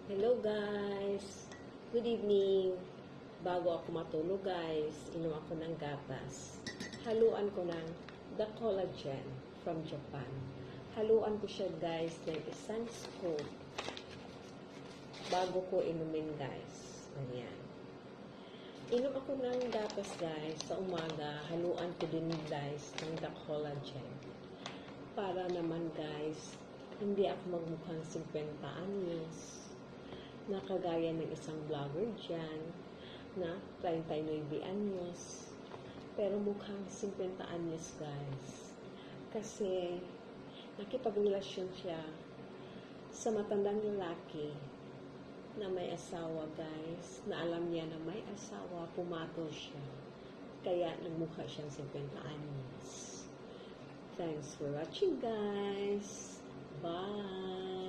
Hello guys! Good evening! Bago ako matulog guys, inom ako ng gatas. Haluan ko ng The Collagen from Japan. Haluan ko siya guys ng isang scoop bago ko inumin guys. Ayan. Inom ako ng gatas guys sa umaga. Haluan ko din guys ng The Collagen. Para naman guys, hindi ako magmukhang 50 anyos na kagaya ng isang vlogger dyan na 39 anyos pero mukhang 50 anyos guys kasi nakipagrelasyon siya sa matandang lalaki na may asawa guys, na alam niya na may asawa, pumatol siya kaya nagmukha siyang 50 anyos. Thanks for watching guys. Bye.